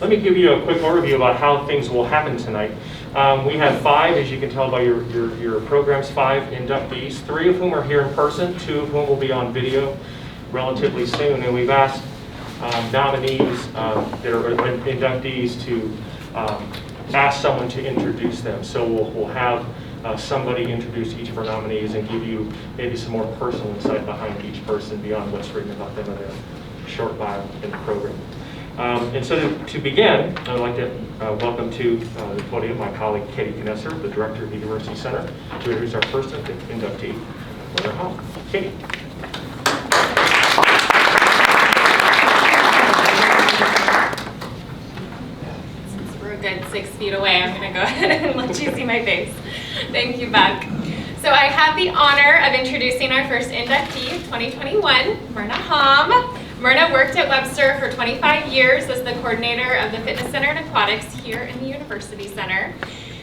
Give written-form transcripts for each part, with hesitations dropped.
Let me give you a quick overview about how things will happen tonight. We have 5, as you can tell by your programs, 5 inductees, 3 of whom are here in person, 2 of whom will be on video relatively soon. And we've asked nominees that are inductees to ask someone to introduce them. So we'll have somebody introduce each of our nominees and give you maybe some more personal insight behind each person beyond what's written about them in their short bio in the program. And so to begin, I'd like to welcome to the podium my colleague Katie Knesser, the Director of the University Center, to introduce our first inductee, Myrna Humm. Katie. Since we're a good 6 feet away, I'm going to go ahead and let you see my face. Thank you, Beck. So I have the honor of introducing our first inductee of 2021, Myrna Humm. Myrna worked at Webster for 25 years as the coordinator of the Fitness Center and Aquatics here in the University Center.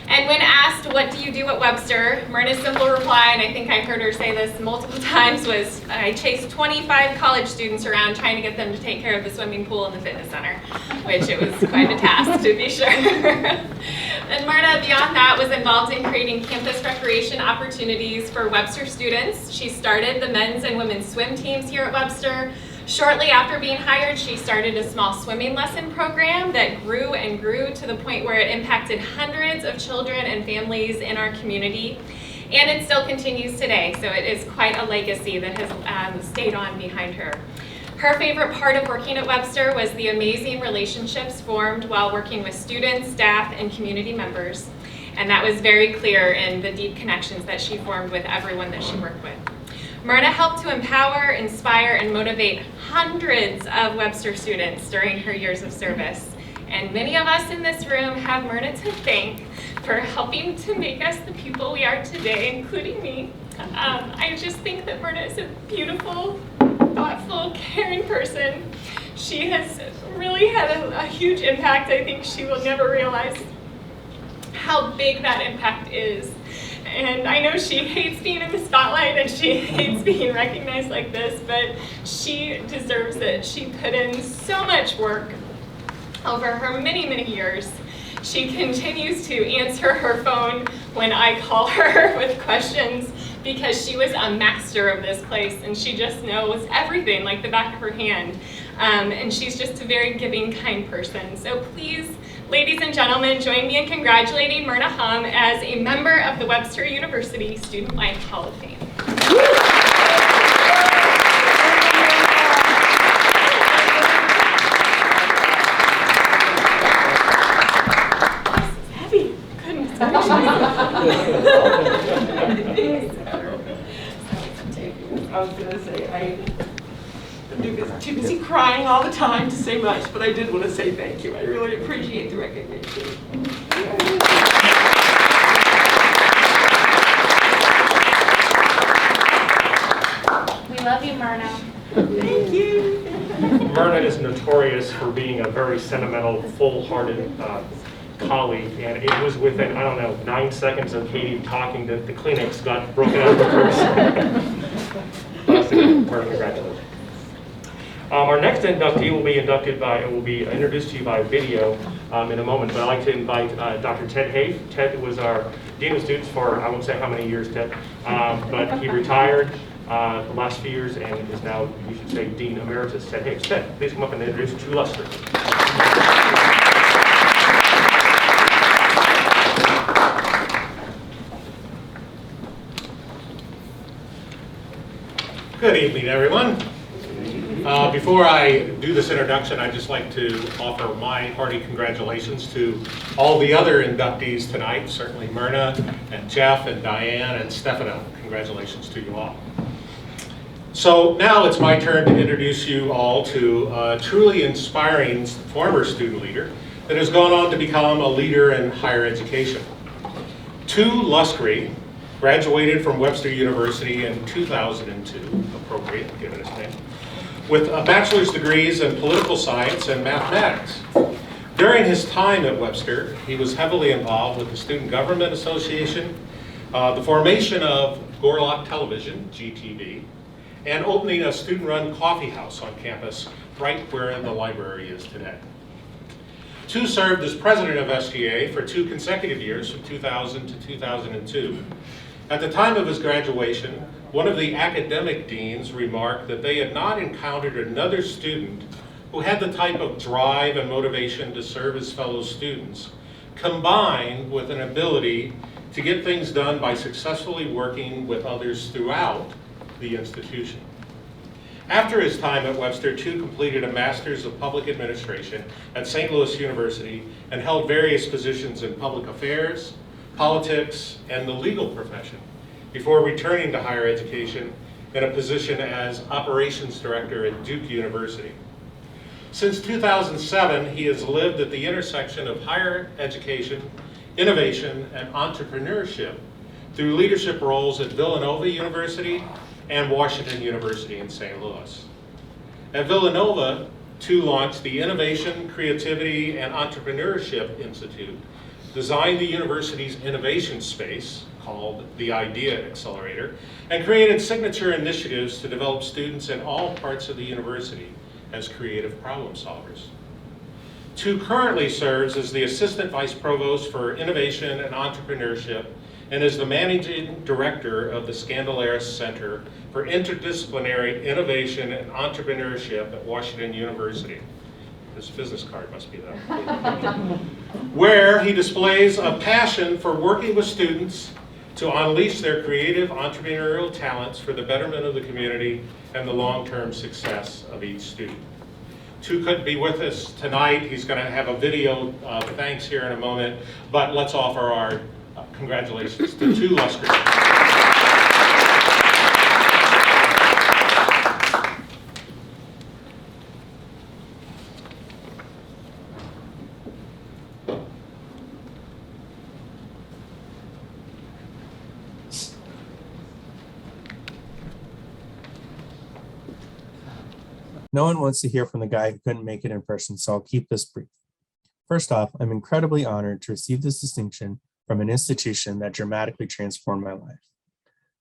And when asked, what do you do at Webster, Myrna's simple reply, and I think I heard her say this multiple times, was, I chased 25 college students around trying to get them to take care of the swimming pool in the fitness center, which it was quite a task, to be sure. And Myrna, beyond that, was involved in creating campus recreation opportunities for Webster students. She started the men's and women's swim teams here at Webster. Shortly after being hired, she started a small swimming lesson program that grew and grew to the point where it impacted hundreds of children and families in our community. And it still continues today, so it is quite a legacy that has stayed on behind her. Her favorite part of working at Webster was the amazing relationships formed while working with students, staff, and community members. And that was very clear in the deep connections that she formed with everyone that she worked with. Myrna helped to empower, inspire, and motivate hundreds of Webster students during her years of service. And many of us in this room have Myrna to thank for helping to make us the people we are today, including me. I just think that Myrna is a beautiful, thoughtful, caring person. She has really had a huge impact. I think she will never realize how big that impact is. And I know she hates being in the spotlight and she hates being recognized like this, but she deserves it. She put in so much work over her many, many years. She continues to answer her phone when I call her with questions because she was a master of this place and she just knows everything like the back of her hand. And she's just a very giving, kind person. So please, ladies and gentlemen, join me in congratulating Myrna Humm as a member of the Webster University Student Life Hall of Fame. This is heavy. Goodness gracious. I was going to say, I'm too busy crying all the time to say much, but I did want to say thank you. I really appreciate the recognition. We love you, Myrna. Thank you. Myrna is notorious for being a very sentimental, full-hearted colleague, and it was within, I don't know, 9 seconds of Katie talking that the Kleenex got broken out of the purse. Myrna, congratulations. Our next inductee will be introduced to you by video in a moment, but I'd like to invite Dr. Ted Hafe. Ted was our Dean of Students for, I won't say how many years, Ted, but he retired the last few years and is now, you should say, Dean Emeritus. Ted Hafe. Ted, please come up and introduce to Lustig. Good evening, everyone. Before I do this introduction, I'd just like to offer my hearty congratulations to all the other inductees tonight, certainly Myrna and Jeff and Diane and Stefano. Congratulations to you all. So now it's my turn to introduce you all to a truly inspiring former student leader that has gone on to become a leader in higher education. Tu Lustig graduated from Webster University in 2002, appropriate given his name, with a bachelor's degrees in political science and mathematics. During his time at Webster, he was heavily involved with the Student Government Association, the formation of Gorlock Television, GTV, and opening a student-run coffee house on campus right where the library is today. Tu served as president of SGA for 2 consecutive years from 2000 to 2002. At the time of his graduation, one of the academic deans remarked that they had not encountered another student who had the type of drive and motivation to serve his fellow students, combined with an ability to get things done by successfully working with others throughout the institution. After his time at Webster, Tu completed a Master's of Public Administration at St. Louis University and held various positions in public affairs, politics, and the legal profession before returning to higher education in a position as Operations Director at Duke University. Since 2007, he has lived at the intersection of higher education, innovation, and entrepreneurship through leadership roles at Villanova University and Washington University in St. Louis. At Villanova, Tu launched the Innovation, Creativity, and Entrepreneurship Institute, designed the university's innovation space, called the Idea Accelerator, and created signature initiatives to develop students in all parts of the university as creative problem solvers. Tu currently serves as the Assistant Vice Provost for Innovation and Entrepreneurship and is the Managing Director of the Scandalaris Center for Interdisciplinary Innovation and Entrepreneurship at Washington University. His business card must be there. Where he displays a passion for working with students to unleash their creative entrepreneurial talents for the betterment of the community and the long-term success of each student. Tu couldn't be with us tonight. He's going to have a video of thanks here in a moment, but let's offer our congratulations to Tu Lustig. No one wants to hear from the guy who couldn't make it in person, so I'll keep this brief. First off, I'm incredibly honored to receive this distinction from an institution that dramatically transformed my life.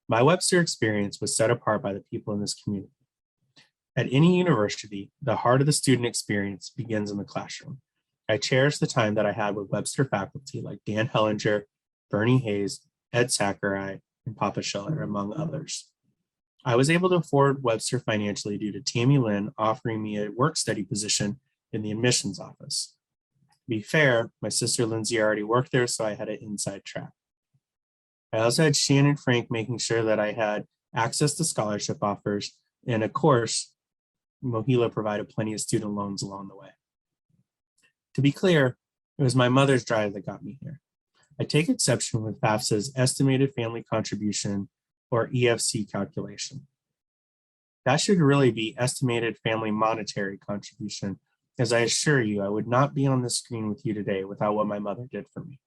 My Webster experience was set apart by the people in this community. At any university, the heart of the student experience begins in the classroom. I cherish the time that I had with Webster faculty like Dan Hellinger, Bernie Hayes, Ed Sakurai, and Papa Scheller, among others. I was able to afford Webster financially due to Tammy Lynn offering me a work study position in the admissions office. To be fair, my sister Lindsay already worked there, so I had an inside track. I also had Shannon Frank making sure that I had access to scholarship offers, and of course, Mohila provided plenty of student loans along the way. To be clear, it was my mother's drive that got me here. I take exception with FAFSA's estimated family contribution, or EFC calculation. That should really be estimated family monetary contribution, as I assure you, I would not be on the screen with you today without what my mother did for me.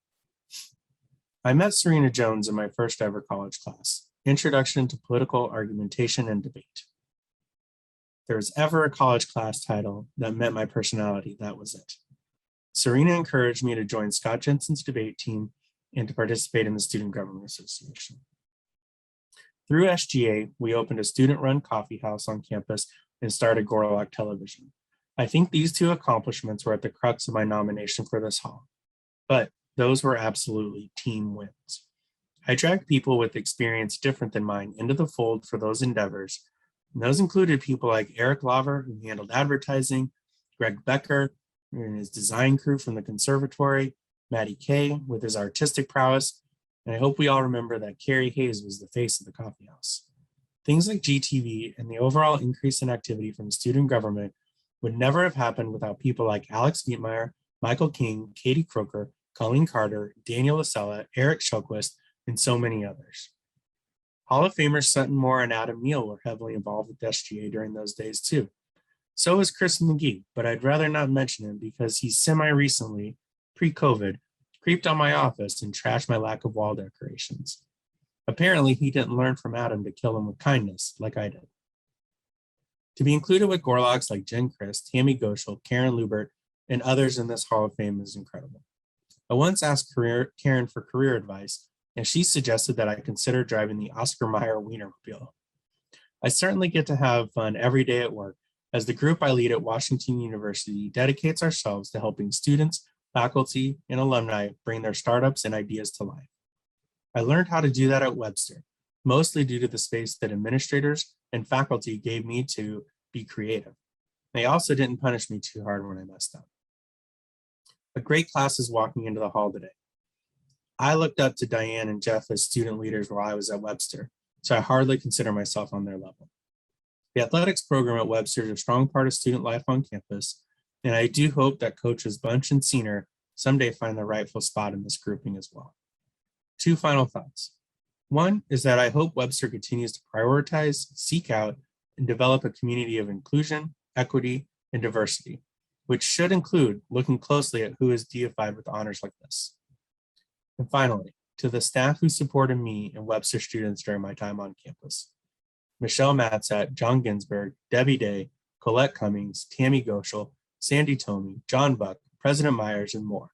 I met Serena Jones in my first ever college class, Introduction to Political Argumentation and Debate. If there was ever a college class title that met my personality, that was it. Serena encouraged me to join Scott Jensen's debate team and to participate in the Student Government Association. Through SGA, we opened a student-run coffee house on campus and started Gorlock Television. I think these two accomplishments were at the crux of my nomination for this hall, but those were absolutely team wins. I dragged people with experience different than mine into the fold for those endeavors, and those included people like Eric Laver, who handled advertising, Greg Becker and his design crew from the conservatory, Matty Kay with his artistic prowess, and I hope we all remember that Carrie Hayes was the face of the coffee house. Things like GTV and the overall increase in activity from student government would never have happened without people like Alex Dietmeyer, Michael King, Katie Croker, Colleen Carter, Daniel Lasella, Eric Shelquist, and so many others. Hall of Famers Sutton Moore and Adam Neal were heavily involved with SGA during those days too. So was Chris McGee, but I'd rather not mention him because he semi-recently, pre-COVID, creeped on my office and trashed my lack of wall decorations. Apparently, he didn't learn from Adam to kill him with kindness like I did. To be included with Gorlocks like Jen Christ, Tammy Goschel, Karen Lubert, and others in this Hall of Fame is incredible. I once asked Karen for career advice, and she suggested that I consider driving the Oscar Mayer Wienermobile. I certainly get to have fun every day at work, as the group I lead at Washington University dedicates ourselves to helping students faculty, and alumni bring their startups and ideas to life. I learned how to do that at Webster, mostly due to the space that administrators and faculty gave me to be creative. They also didn't punish me too hard when I messed up. A great class is walking into the hall today. I looked up to Diane and Jeff as student leaders while I was at Webster, so I hardly consider myself on their level. The athletics program at Webster is a strong part of student life on campus, and I do hope that coaches Bunch and Senior someday find the rightful spot in this grouping as well. Two final thoughts. One is that I hope Webster continues to prioritize, seek out, and develop a community of inclusion, equity, and diversity, which should include looking closely at who is deified with honors like this. And finally, to the staff who supported me and Webster students during my time on campus. Michelle Matzat, John Ginsberg, Debbie Day, Colette Cummings, Tammy Goschel, Sandy Tomey, John Buck, President Myers, and more.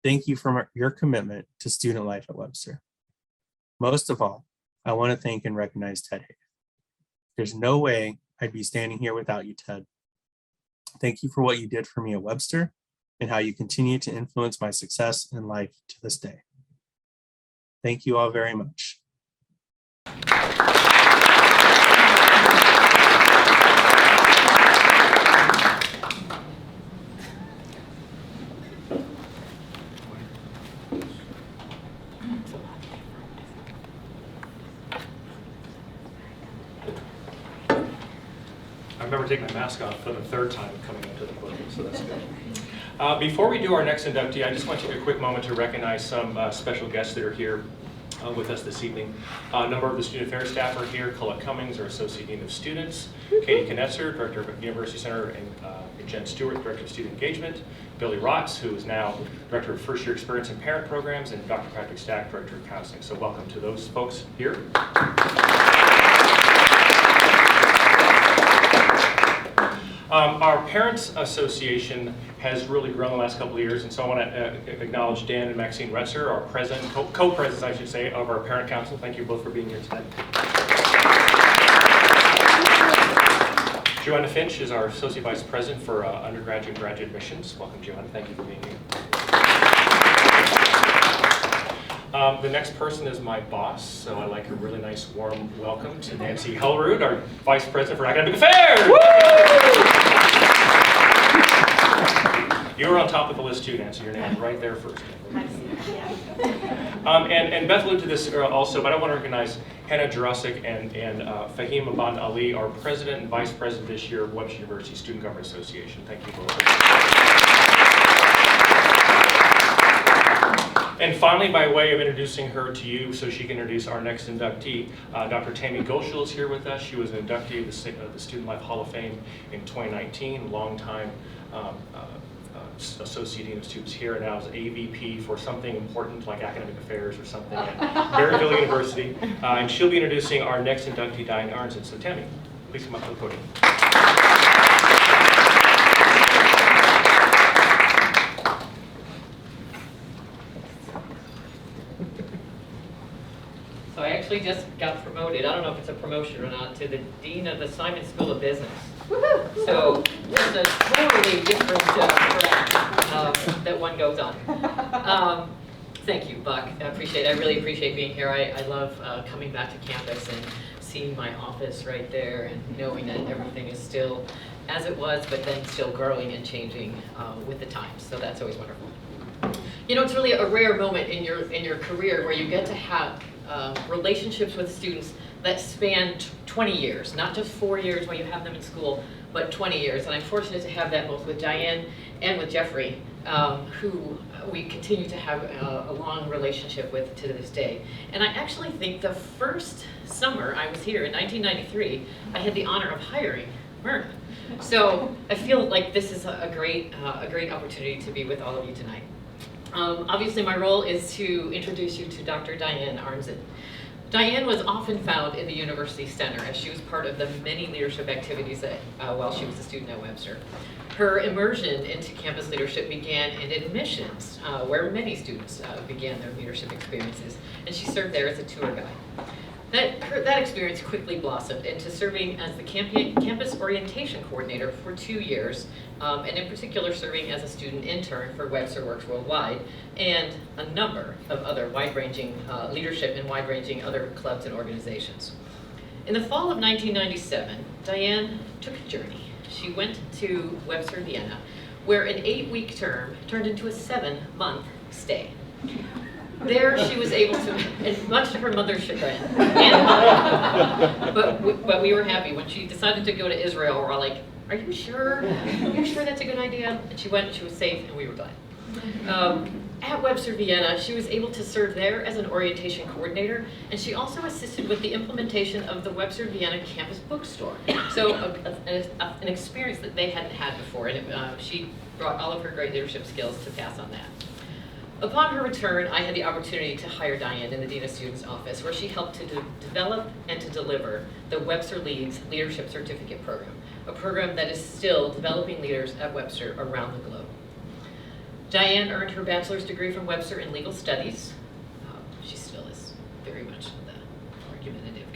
Thank you for your commitment to student life at Webster. Most of all, I want to thank and recognize Ted Hayes. There's no way I'd be standing here without you, Ted. Thank you for what you did for me at Webster and how you continue to influence my success in life to this day. Thank you all very much. I remember taking my mask off for the third time coming up to the podium, so that's good. Before we do our next inductee, I just want to take a quick moment to recognize some special guests that are here with us this evening. A number of the student affairs staff are here. Colette Cummings, our Associate Dean of Students. Katie Knetzer, Director of University Center, and Jen Stewart, Director of Student Engagement. Billy Rotz, who is now Director of First Year Experience and Parent Programs, and Dr. Patrick Stack, Director of Counseling. So welcome to those folks here. Our Parents Association has really grown the last couple of years, and so I want to acknowledge Dan and Maxine Retzer, our president, co-presidents, I should say, of our Parent Council. Thank you both for being here tonight. Joanna Finch is our Associate Vice President for Undergraduate and Graduate Admissions. Welcome, Joanna. Thank you for being here. The next person is my boss, so I'd like a really nice warm welcome to Nancy Hellrud, our Vice President for Academic Affairs. Woo! You were on top of the list too, Nancy. Your name right there first. And Beth alluded to this also, but I want to recognize Hannah Jurasic and Fahim Aban Ali, our President and Vice President this year of Webster University Student Government Association. Thank you both. And finally, by way of introducing her to you so she can introduce our next inductee, Dr. Tammy Goschel is here with us. She was an inductee of the Student Life Hall of Fame in 2019, longtime Associate Dean of Students here, and now is AVP for something important like Academic Affairs or something at Maryville University. And she'll be introducing our next inductee, Diane Armstead. So Tammy, please come up to the podium. So I actually just got promoted, I don't know if it's a promotion or not, to the Dean of the Simon School of Business. So it's a totally different track that one goes on. Thank you, Buck. I appreciate it. I really appreciate being here. I love coming back to campus and seeing my office right there and knowing that everything is still as it was, but then still growing and changing with the times. So that's always wonderful. You know, it's really a rare moment in your career where you get to have relationships with students that span 20 years, not just 4 years while you have them in school, but 20 years. And I'm fortunate to have that both with Diane and with Jeffrey, who we continue to have a long relationship with to this day. And I actually think the first summer I was here in 1993, I had the honor of hiring Myrna. So I feel like this is a great opportunity to be with all of you tonight. Obviously, my role is to introduce you to Dr. Diane Armstead. Diane was often found in the University Center as she was part of the many leadership activities that, while she was a student at Webster. Her immersion into campus leadership began in admissions, where many students began their leadership experiences, and she served there as a tour guide. That experience quickly blossomed into serving as the campus orientation coordinator for 2 years, and in particular serving as a student intern for Webster Works Worldwide and a number of other wide-ranging leadership and wide-ranging other clubs and organizations. In the fall of 1997, Diane took a journey. She went to Webster, Vienna, where an 8-week term turned into a 7-month stay. There she was able to, and much to her mother's chagrin, and mine, but we were happy. When she decided to go to Israel, we're all like, are you sure? Are you sure that's a good idea? And she went, she was safe, and we were glad. At Webster Vienna, she was able to serve there as an orientation coordinator, and she also assisted with the implementation of the Webster Vienna campus bookstore. So an experience that they hadn't had before, and she brought all of her great leadership skills to pass on that. Upon her return, I had the opportunity to hire Diane in the Dean of Students office, where she helped to develop and to deliver the Webster Leads Leadership Certificate Program, a program that is still developing leaders at Webster around the globe. Diane earned her bachelor's degree from Webster in legal studies. She still is very much the argumentative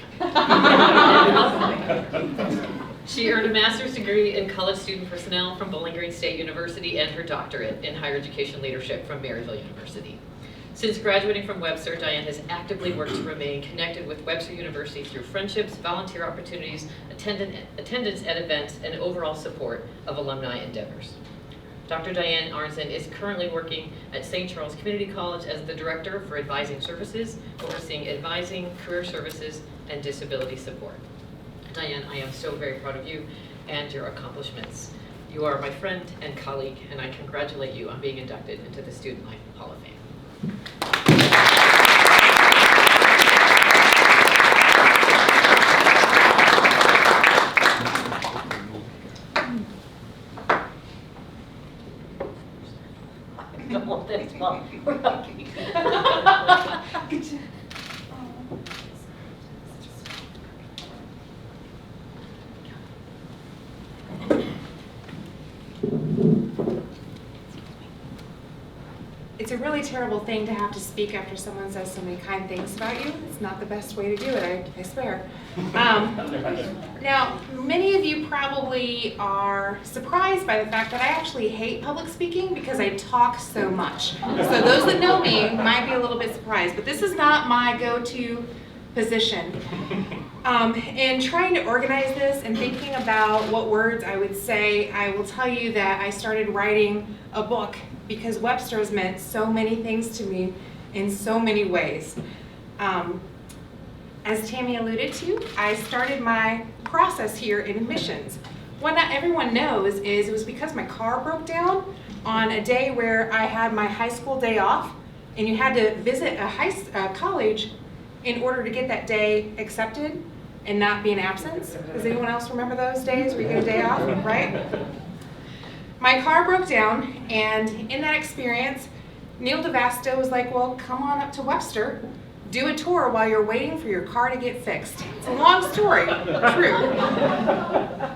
kind. She earned a master's degree in college student personnel from Bowling Green State University and her doctorate in higher education leadership from Maryville University. Since graduating from Webster, Diane has actively worked to remain connected with Webster University through friendships, volunteer opportunities, attendance at events, and overall support of alumni endeavors. Dr. Diane Armstead is currently working at St. Charles Community College as the Director for Advising Services, overseeing advising, career services, and disability support. Diane, I am so very proud of you and your accomplishments. You are my friend and colleague, and I congratulate you on being inducted into the Student Life Hall of Fame. It's a really terrible thing to have to speak after someone says so many kind things about you. It's not the best way to do it, I swear. Now, many of you probably are surprised by the fact that I actually hate public speaking because I talk so much. So those that know me might be a little bit surprised, but this is not my go-to position. In trying to organize this and thinking about what words I would say, I will tell you that I started writing a book because Webster has meant so many things to me in so many ways. As Tammy alluded to, I started my process here in admissions. What not everyone knows is it was because my car broke down on a day where I had my high school day off, and you had to visit a college in order to get that day accepted and not be in absence. Does anyone else remember those days where you get a day off, right? My car broke down, and in that experience, Neil DeVasto was like, well, come on up to Webster, do a tour while you're waiting for your car to get fixed. It's a long story, true.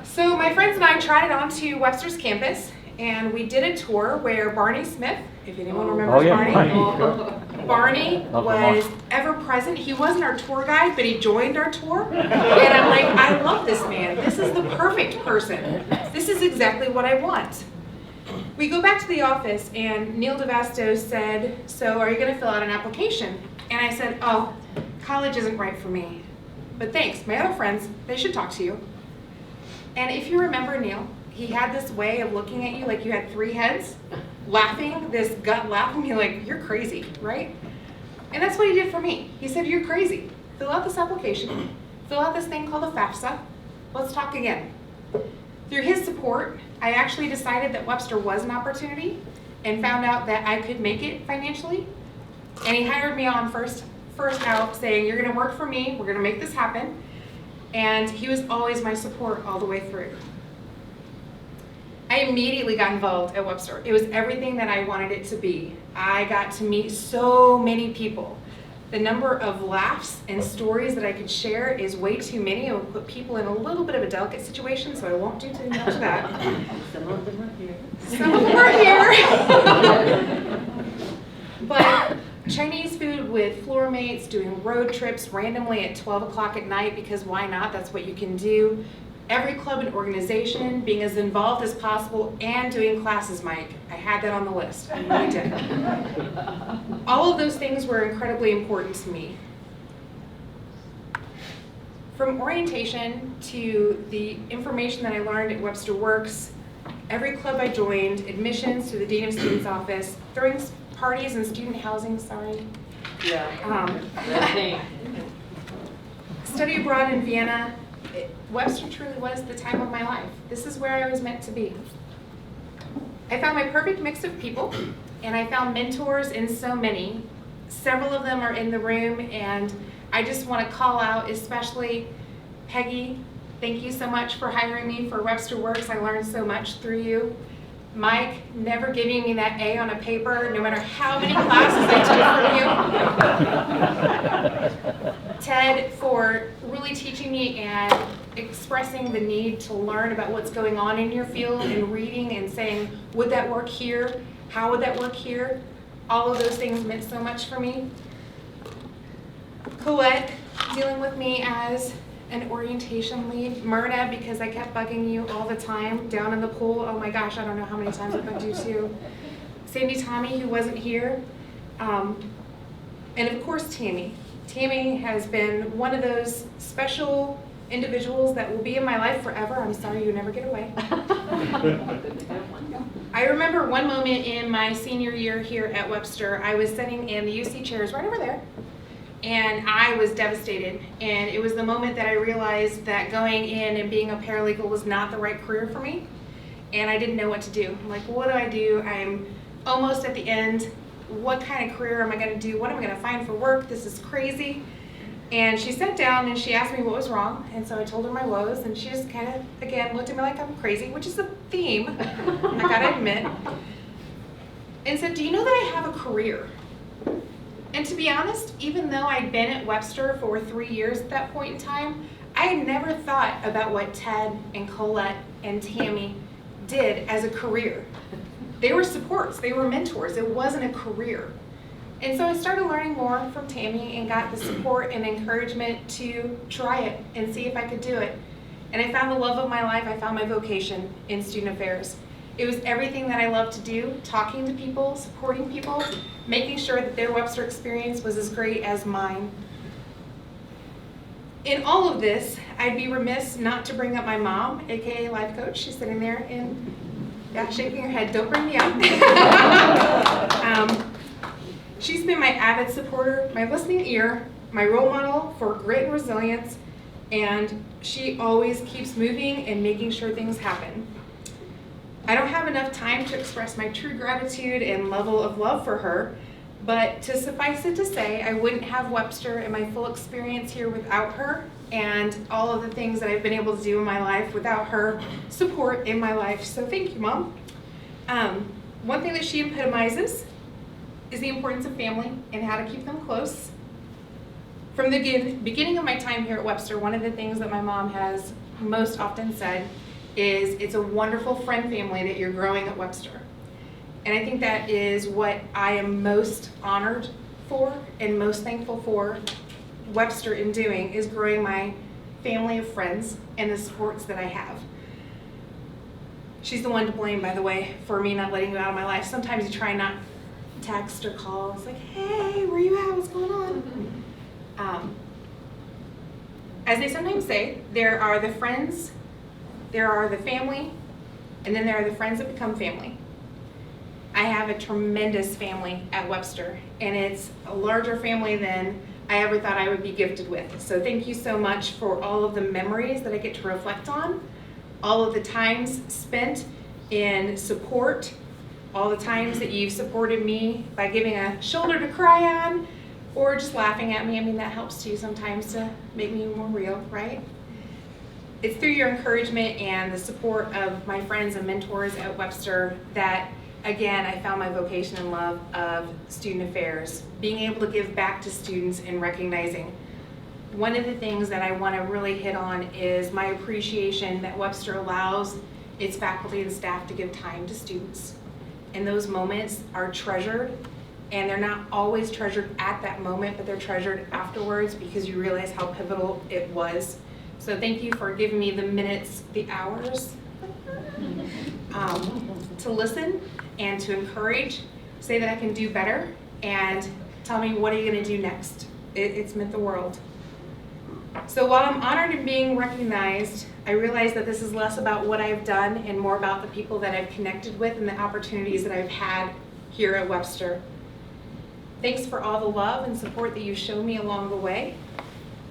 So my friends and I trotted onto Webster's campus, and we did a tour where Barney Smith, if anyone remembers Barney was ever present. He wasn't our tour guide, but he joined our tour. And I'm like, I love this man. This is the perfect person. This is exactly what I want. We go back to the office, and Neil DeVasto said, so are you going to fill out an application? And I said, oh, college isn't right for me. But thanks, my other friends, they should talk to you. And if you remember Neil, he had this way of looking at you like you had 3 heads, laughing, this gut laughing, you're like, you're crazy, right? And that's what he did for me. He said, you're crazy. Fill out this application, fill out this thing called a FAFSA, let's talk again. Through his support, I actually decided that Webster was an opportunity and found out that I could make it financially. And he hired me on first out saying, you're gonna work for me, we're gonna make this happen. And he was always my support all the way through. I immediately got involved at Webster. It was everything that I wanted it to be. I got to meet so many people. The number of laughs and stories that I could share is way too many. It will put people in a little bit of a delicate situation, so I won't do too much of that. Some of them are here. Some of them are here. But Chinese food with floor mates, doing road trips randomly at 12 o'clock at night, because why not? That's what you can do. Every club and organization, being as involved as possible, and doing classes, Mike. I had that on the list, I really did. All of those things were incredibly important to me. From orientation to the information that I learned at Webster Works, every club I joined, admissions to the Dean of Students office, throwing parties and student housing, sorry. Yeah. Study abroad in Vienna. Webster truly was the time of my life. This is where I was meant to be. I found my perfect mix of people, and I found mentors in so many. Several of them are in the room, and I just want to call out, especially Peggy. Thank you so much for hiring me for Webster Works. I learned so much through you. Mike, never giving me that A on a paper, no matter how many classes I took from you. Ted, for really teaching me and expressing the need to learn about what's going on in your field and reading and saying, would that work here? How would that work here? All of those things meant so much for me. Colette, dealing with me as an orientation lead. Myrna, because I kept bugging you all the time down in the pool. Oh my gosh, I don't know how many times I bugged you too. Sandy Tommy, who wasn't here. And of course, Tammy. Tammy has been one of those special individuals that will be in my life forever. I'm sorry you never get away. I remember one moment in my senior year here at Webster, I was sitting in the UC chairs right over there, and I was devastated. And it was the moment that I realized that going in and being a paralegal was not the right career for me, and I didn't know what to do. I'm like, what do? I'm almost at the end. What kind of career am I going to do? What am I going to find for work? This is crazy. And she sat down and she asked me what was wrong, and so I told her my woes, and she just kind of, again, looked at me like I'm crazy, which is a theme, I gotta admit, and said, do you know that I have a career? And to be honest, even though I'd been at Webster for 3 years at that point in time, I had never thought about what Ted and Colette and Tammy did as a career. They were supports, they were mentors, it wasn't a career. And so I started learning more from Tammy and got the support and encouragement to try it and see if I could do it. And I found the love of my life, I found my vocation in student affairs. It was everything that I love to do, talking to people, supporting people, making sure that their Webster experience was as great as mine. In all of this, I'd be remiss not to bring up my mom, AKA life coach. She's sitting there and shaking her head, don't bring me up. She's been my avid supporter, my listening ear, my role model for grit and resilience, and she always keeps moving and making sure things happen. I don't have enough time to express my true gratitude and level of love for her, but to suffice it to say, I wouldn't have Webster and my full experience here without her, and all of the things that I've been able to do in my life without her support in my life. So thank you, Mom. One thing that she epitomizes is the importance of family and how to keep them close. From the beginning of my time here at Webster, one of the things that my mom has most often said is, it's a wonderful friend family that you're growing at Webster. And I think that is what I am most honored for and most thankful for Webster in doing, is growing my family of friends and the supports that I have. She's the one to blame, by the way, for me not letting you out of my life. Sometimes you try not text or call. It's like, hey, where you at? What's going on? As they sometimes say, there are the friends, there are the family, and then there are the friends that become family. I have a tremendous family at Webster, and it's a larger family than I ever thought I would be gifted with. So thank you so much for all of the memories that I get to reflect on, all of the times spent in support, all the times that you've supported me by giving a shoulder to cry on, or just laughing at me. I mean, that helps too sometimes to make me more real, right? It's through your encouragement and the support of my friends and mentors at Webster that, again, I found my vocation and love of student affairs, being able to give back to students and recognizing. One of the things that I want to really hit on is my appreciation that Webster allows its faculty and staff to give time to students. And those moments are treasured and they're not always treasured at that moment, but they're treasured afterwards because you realize how pivotal it was. So thank you for giving me the minutes, the hours, to listen and to encourage, say that I can do better, and tell me, what are you gonna do next? It's meant the world. So while I'm honored in being recognized, I realize that this is less about what I've done and more about the people that I've connected with and the opportunities that I've had here at Webster. Thanks for all the love and support that you showed me along the way.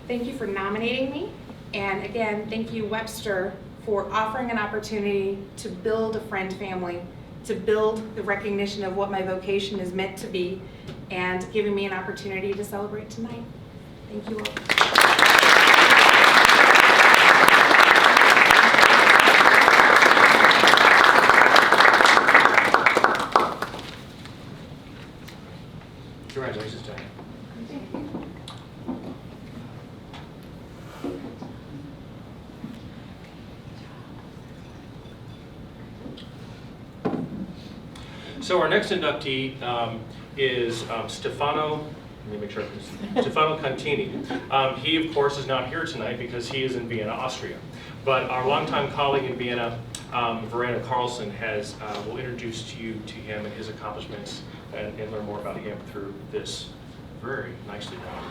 Thank you for nominating me. And again, thank you, Webster, for offering an opportunity to build a friend family, to build the recognition of what my vocation is meant to be, and giving me an opportunity to celebrate tonight. Thank you all. Congratulations, Diane. So our next inductee is Stefano. Let me make sure. Stefano Cantini. He, of course, is not here tonight because he is in Vienna, Austria. But our longtime colleague in Vienna, Verena Carlson, will introduce you to him and his accomplishments and learn more about him through this very nicely done.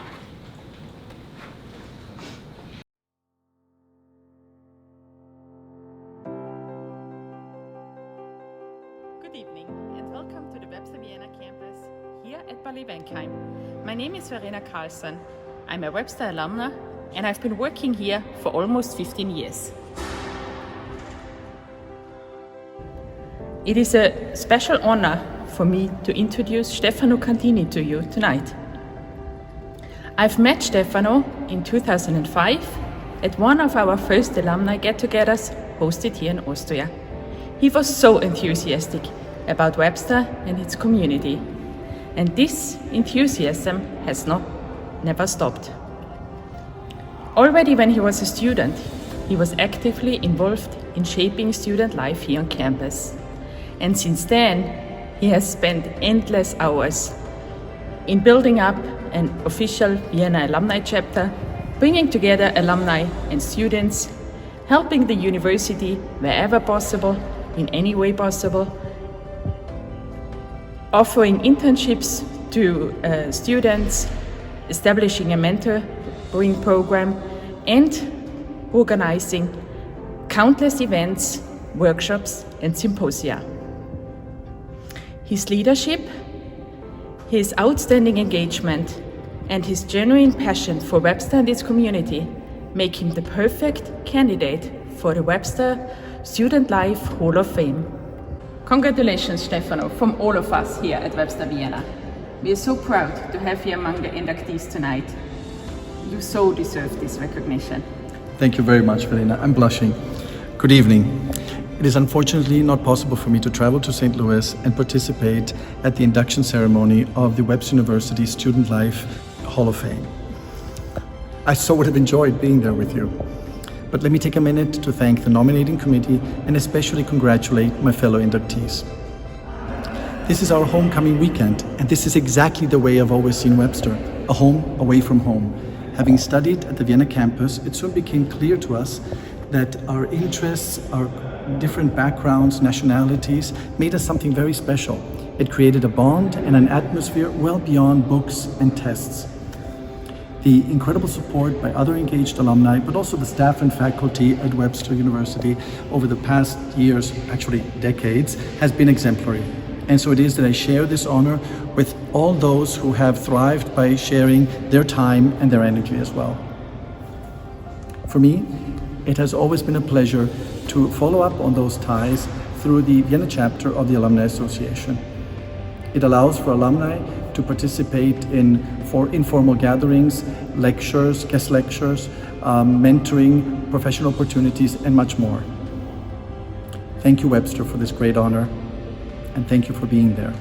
Good evening and welcome to the Webster Vienna campus here at Bali-Wenkheim. My name is Verena Carlson. I'm a Webster alumna and I've been working here for almost 15 years. It is a special honor for me to introduce Stefano Cantini to you tonight. I've met Stefano in 2005 at one of our first alumni get-togethers hosted here in Austria. He was so enthusiastic about Webster and its community, and this enthusiasm has never stopped. Already when he was a student, he was actively involved in shaping student life here on campus. And since then, he has spent endless hours in building up an official Vienna alumni chapter, bringing together alumni and students, helping the university wherever possible, in any way possible, offering internships to students, establishing a mentoring program, and organizing countless events, workshops, and symposia. His leadership, his outstanding engagement, and his genuine passion for Webster and its community make him the perfect candidate for the Webster Student Life Hall of Fame. Congratulations, Stefano, from all of us here at Webster Vienna. We are so proud to have you among the inductees tonight. You so deserve this recognition. Thank you very much, Verena. I'm blushing. Good evening. It is unfortunately not possible for me to travel to St. Louis and participate at the induction ceremony of the Webster University Student Life Hall of Fame. I so would have enjoyed being there with you. But let me take a minute to thank the nominating committee and especially congratulate my fellow inductees. This is our homecoming weekend, and this is exactly the way I've always seen Webster, a home away from home. Having studied at the Vienna campus, it soon became clear to us that our interests, our different backgrounds, nationalities, made us something very special. It created a bond and an atmosphere well beyond books and tests. The incredible support by other engaged alumni, but also the staff and faculty at Webster University over the past years, actually decades, has been exemplary. And so it is that I share this honor with all those who have thrived by sharing their time and their energy as well. For me, it has always been a pleasure to follow up on those ties through the Vienna chapter of the Alumni Association. It allows for alumni to participate in informal gatherings, lectures, guest lectures, mentoring, professional opportunities, and much more. Thank you, Webster, for this great honor, and thank you for being there.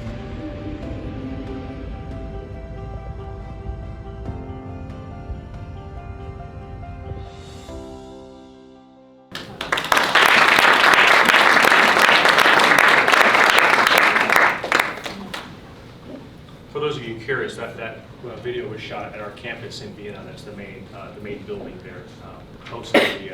For those of you curious, that video was shot at our campus in Vienna. That's the main building there, host of the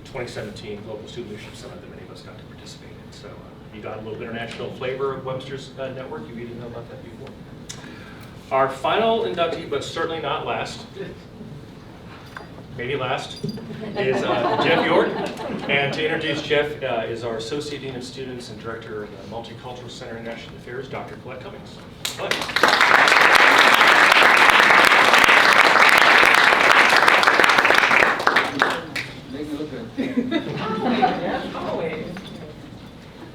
2017 Global Student Leadership Summit that many of us got to participate in. So you got a little international flavor of Webster's network. You didn't know about that before. Our final inductee, but certainly not last, maybe last, is Jeff York. And to introduce Jeff is our Associate Dean of Students and Director of the Multicultural Center in National Affairs, Dr. Colette Cummings. Colette. Make me look good. Yes, always.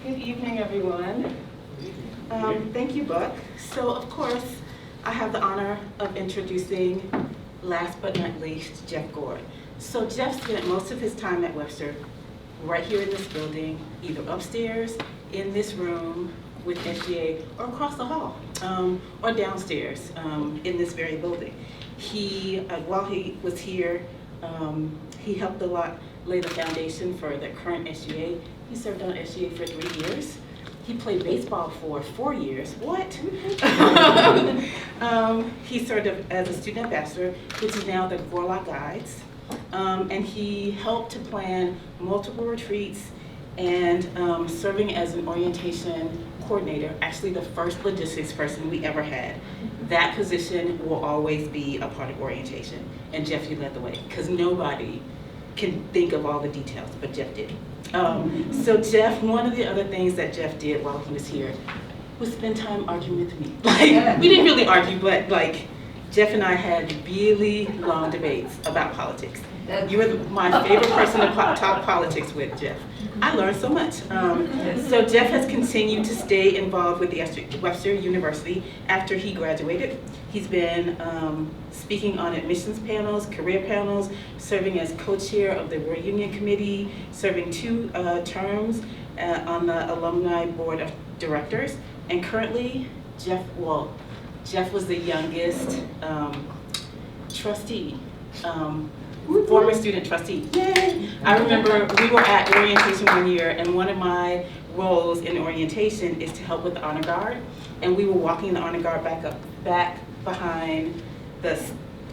Good evening, everyone. Thank you, Buck. So, of course, I have the honor of introducing, last but not least, Jeff Gord. So Jeff spent most of his time at Webster right here in this building, either upstairs, in this room with SGA, or across the hall, or downstairs in this very building. He, while he was here, he helped a lot lay the foundation for the current SGA. He served on SGA for 3 years. He played baseball for 4 years. What? He served as a student ambassador, which is now the Gorla Guides. And he helped to plan multiple retreats and serving as an orientation coordinator, actually the first logistics person we ever had. That position will always be a part of orientation. And Jeff, you led the way, because nobody can think of all the details, but Jeff did. So Jeff, one of the other things that Jeff did while he was here was spend time arguing with me. Like, we didn't really argue, but like, Jeff and I had really long debates about politics. You were my favorite person to talk politics with, Jeff. I learned so much. So Jeff has continued to stay involved with the Webster University after he graduated. He's been speaking on admissions panels, career panels, serving as co-chair of the World Union Committee, serving 2 terms on the Alumni Board of Directors. And currently, Jeff was the youngest trustee, former student trustee. Yay! I remember we were at orientation one year, and one of my roles in orientation is to help with the honor guard. And we were walking the honor guard back behind the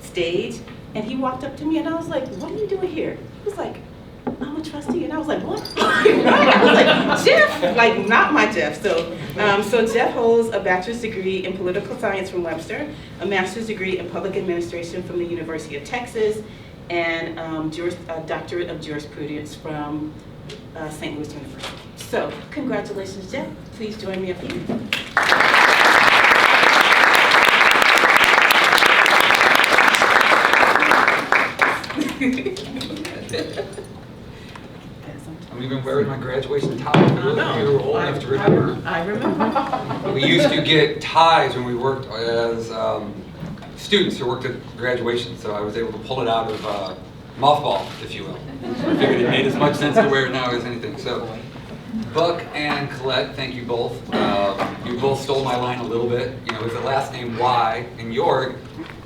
stage, and he walked up to me, and I was like, "What are you doing here?" He was like, "I'm a trustee," and I was like, "What?" I was like, "Jeff," like not my Jeff. So, so Jeff holds a bachelor's degree in political science from Webster, a master's degree in public administration from the University of Texas, and a doctorate of jurisprudence from St. Louis University. So, congratulations, Jeff. Please join me up here. I'm even wearing my graduation tie. You were old enough to remember. I remember. We used to get ties when we worked as students who worked at graduation, so I was able to pull it out of mothball, if you will. I figured it made as much sense to wear it now as anything. So, Buck and Colette, thank you both. You both stole my line a little bit. You know, with the last name Y in York,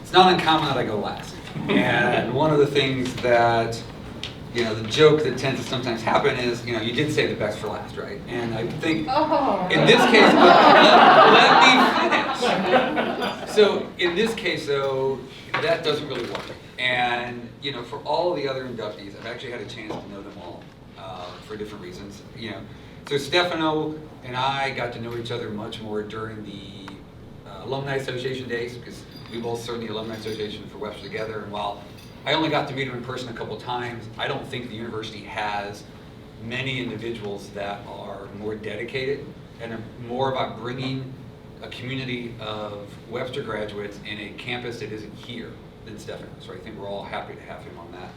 it's not uncommon that I go last. And one of the things that, you know, the joke that tends to sometimes happen is, you know, you did say the best for last, right? And I think in this case, let me finish. So in this case, though, that doesn't really work. And, you know, for all of the other inductees, I've actually had a chance to know them all for different reasons. You know, so Stefano and I got to know each other much more during the Alumni Association days, because we both served the Alumni Association for Webster together. And while I only got to meet him in person a couple times, I don't think the university has many individuals that are more dedicated and are more about bringing a community of Webster graduates in a campus that isn't here than Stefano. So I think we're all happy to have him on that.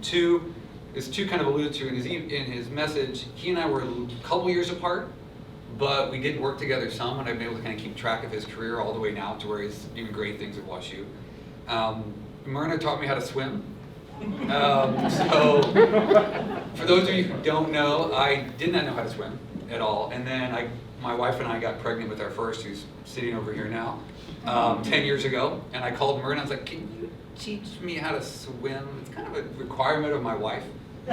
Two, as Stu kind of alluded to in his message, he and I were a couple years apart, but we did work together some, and I've been able to kind of keep track of his career all the way now to where he's doing great things at WashU. Myrna taught me how to swim. So for those of you who don't know, I did not know how to swim at all. And then my wife and I got pregnant with our first, who's sitting over here now, 10 years ago. And I called Myrna, I was like, "Can you teach me how to swim?" It's kind of a requirement of my wife.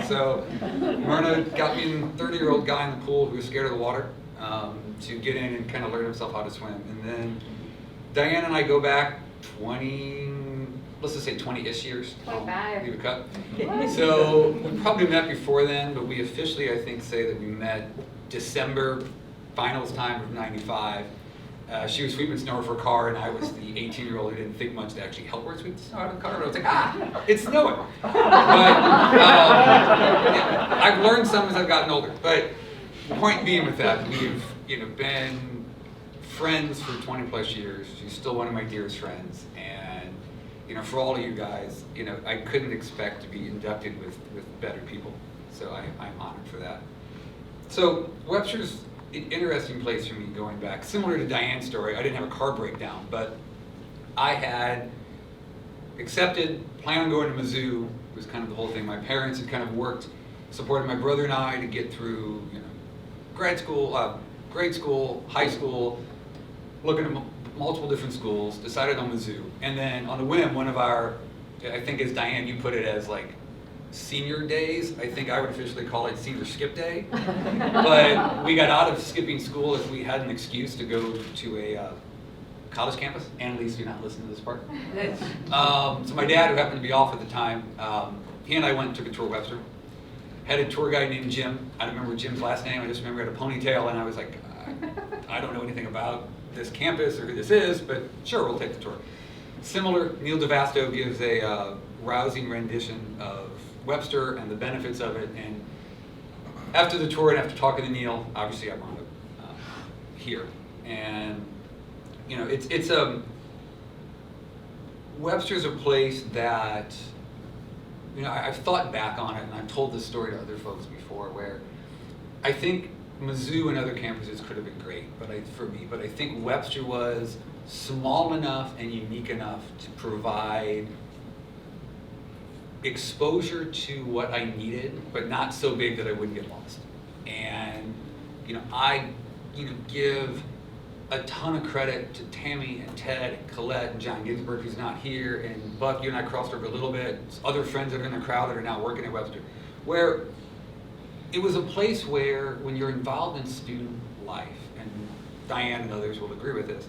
So Myrna got me a 30-year-old guy in the pool who was scared of the water to get in and kind of learn himself how to swim. And then Diane and I go back 20-ish years. 25. Leave a cut. So we probably met before then, but we officially, I think, say that we met December finals time of '95. She was sweeping snow with her car, and I was the 18-year-old who didn't think much to actually help her sweep the snow out of the car. But I was like, it's snowing. But yeah, I've learned some as I've gotten older. But the point being with that, we've been friends for 20 plus years. She's still one of my dearest friends, and for all of you guys, I couldn't expect to be inducted with better people. So I'm honored for that. So Webster's an interesting place for me going back. Similar to Diane's story, I didn't have a car breakdown, but I had accepted, planned on going to Mizzou, was kind of the whole thing. My parents had kind of worked, supported my brother and I to get through, grade school, high school, looking at multiple different schools, decided on Mizzou. And then on a whim, one of our, I think as Diane, you put it as like senior days, I think I would officially call it senior skip day. But we got out of skipping school if we had an excuse to go to a college campus. Annalise, do not listen to this part. So my dad, who happened to be off at the time, he and I went and took a tour of Webster. Had a tour guide named Jim. I don't remember Jim's last name. I just remember he had a ponytail, and I was like, I don't know anything about this campus or who this is, but sure, we'll take the tour. Similar, Neil DeVasto gives a rousing rendition of Webster and the benefits of it. And after the tour and after talking to Neil, obviously I wound up here. And it's Webster's a place that I've thought back on it, and I've told this story to other folks before, where I think Mizzou and other campuses could have been great, for me. But I think Webster was small enough and unique enough to provide exposure to what I needed, but not so big that I wouldn't get lost. And I give a ton of credit to Tammy and Ted and Colette and John Ginsberg, who's not here, and Buck, you and I crossed over a little bit, other friends that are in the crowd that are now working at Webster, where it was a place where when you're involved in student life, and Diane and others will agree with this,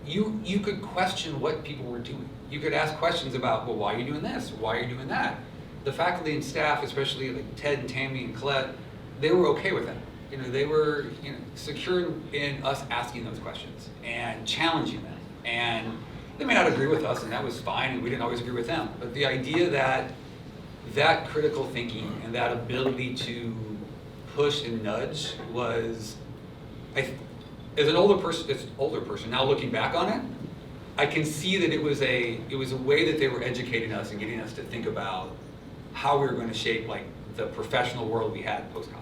you could question what people were doing. You could ask questions about, well, why are you doing this? Why are you doing that? The faculty and staff, especially like Ted and Tammy and Colette, they were okay with that. They were secure in us asking those questions and challenging them. And they may not agree with us, and that was fine, and we didn't always agree with them. But the idea that critical thinking and that ability to push and nudge was, as an older person, now looking back on it, I can see that it was a way that they were educating us and getting us to think about how we were going to shape like the professional world we had post-college.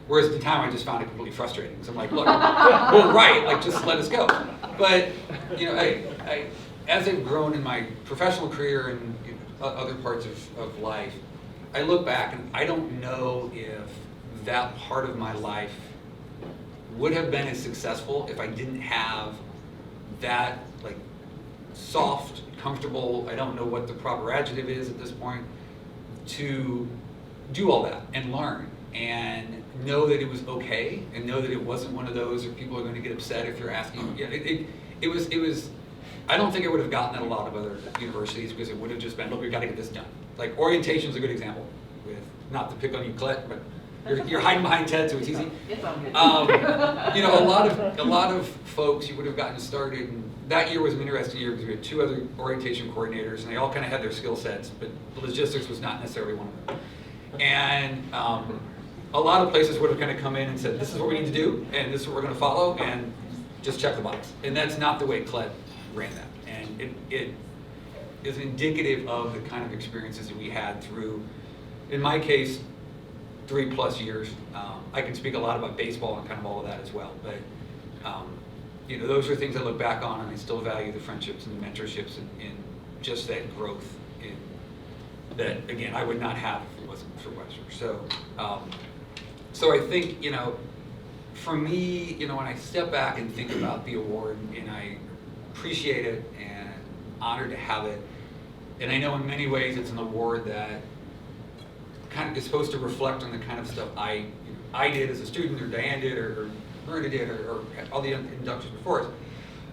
Whereas at the time I just found it completely frustrating. So I'm like, look, well, right, like just let us go. But I as I've grown in my professional career and other parts of life, I look back and I don't know if that part of my life would have been as successful if I didn't have that like soft, comfortable, I don't know what the proper adjective is at this point, to do all that and learn and know that it was okay and know that it wasn't one of those where people are going to get upset if you're asking. Yeah, it was. I don't think I would have gotten at a lot of other universities because it would have just been, look, we've got to get this done. Like orientation is a good example. With not to pick on you, Colette, but you're hiding behind Ted, so it's easy. It's all good. A lot of folks you would have gotten started. And that year was an interesting year because we had two other orientation coordinators, and they all kind of had their skill sets, but the logistics was not necessarily one of them. And a lot of places would have kind of come in and said, this is what we need to do, and this is what we're going to follow, and just check the box. And that's not the way Colette ran that. And it is indicative of the kind of experiences that we had through, in my case, 3+ years. I can speak a lot about baseball and kind of all of that as well, but those are things I look back on, and I still value the friendships and the mentorships and just that growth in that, again, I would not have if it wasn't for Webster. So I think, for me, when I step back and think about the award, and I appreciate it and honored to have it, and I know in many ways it's an award that kind of is supposed to reflect on the kind of stuff I did as a student, or Diane did, or Myrna did, or all the inductions before us.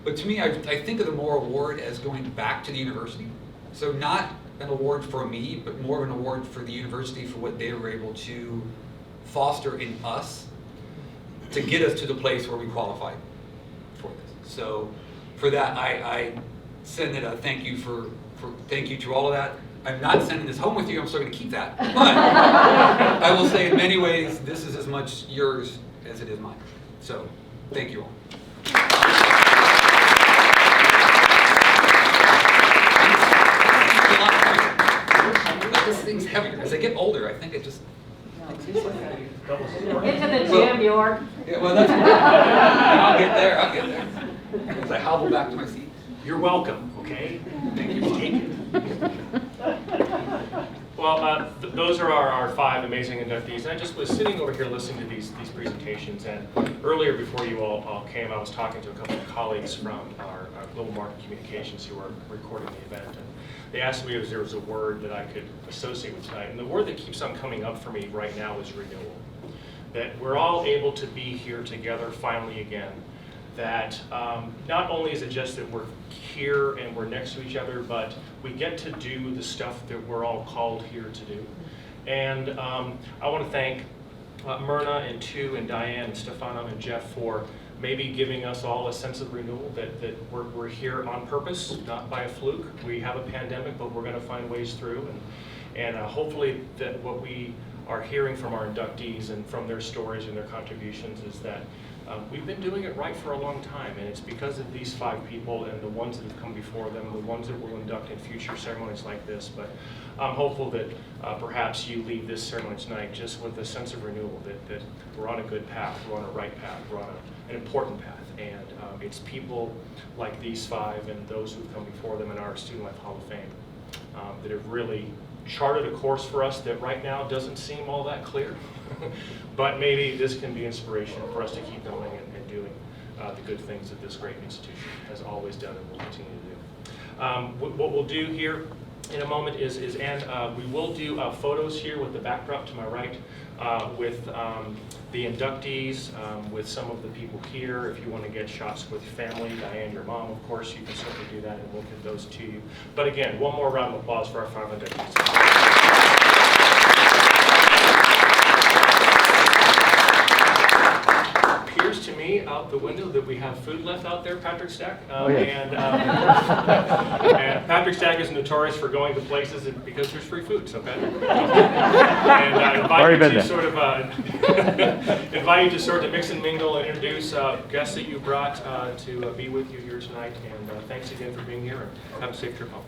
But to me, I think of the Moore Award as going back to the university. So not an award for me, but more of an award for the university for what they were able to foster in us to get us to the place where we qualified for this. So for that, I send it a thank you thank you to all of that. I'm not sending this home with you, I'm still gonna keep that. But I will say in many ways, this is as much yours as it is mine. So thank you all. This thing's heavier. As I get older, I think it just... Into the gym, York. Yeah, well, that's I'll get there. As I hobble back to my seat. You're welcome, okay? Thank you. Take it. Well, those are our 5 amazing inductees. And I just was sitting over here listening to these presentations, and earlier before you all came, I was talking to a couple of colleagues from our Global Market Communications who are recording the event, and they asked me if there was a word that I could associate with tonight. And the word that keeps on coming up for me right now is renewal. That we're all able to be here together finally again. That not only is it just that we're here and we're next to each other, but we get to do the stuff that we're all called here to do. And I want to thank Myrna and Tu and Diane and Stefano and Jeff for maybe giving us all a sense of renewal, that we're here on purpose, not by a fluke. We have a pandemic, but we're going to find ways through. And hopefully that what we are hearing from our inductees and from their stories and their contributions is that we've been doing it right for a long time, and it's because of these 5 people and the ones that have come before them, the ones that will induct in future ceremonies like this. But I'm hopeful that perhaps you leave this ceremony tonight just with a sense of renewal, that we're on a good path, we're on a right path, we're on an important path. And it's people like these 5 and those who've come before them in our Student Life Hall of Fame that have really charted a course for us that right now doesn't seem all that clear. But maybe this can be inspiration for us to keep going and doing the good things that this great institution has always done and will continue to do. What we'll do here in a moment is we will do photos here with the backdrop to my right with the inductees, with some of the people here. If you want to get shots with family, Diane, your mom, of course, you can certainly do that, and we'll get those to you. But again, one more round of applause for our 5 inductees. Appears to me out the window that we have food left out there, Patrick Stack. And Patrick Stack is notorious for going to places because there's free food, so Patrick. And I invite you to sort of invite you to sort of mix and mingle and introduce guests that you brought to be with you here tonight. And thanks again for being here, and have a safe trip home.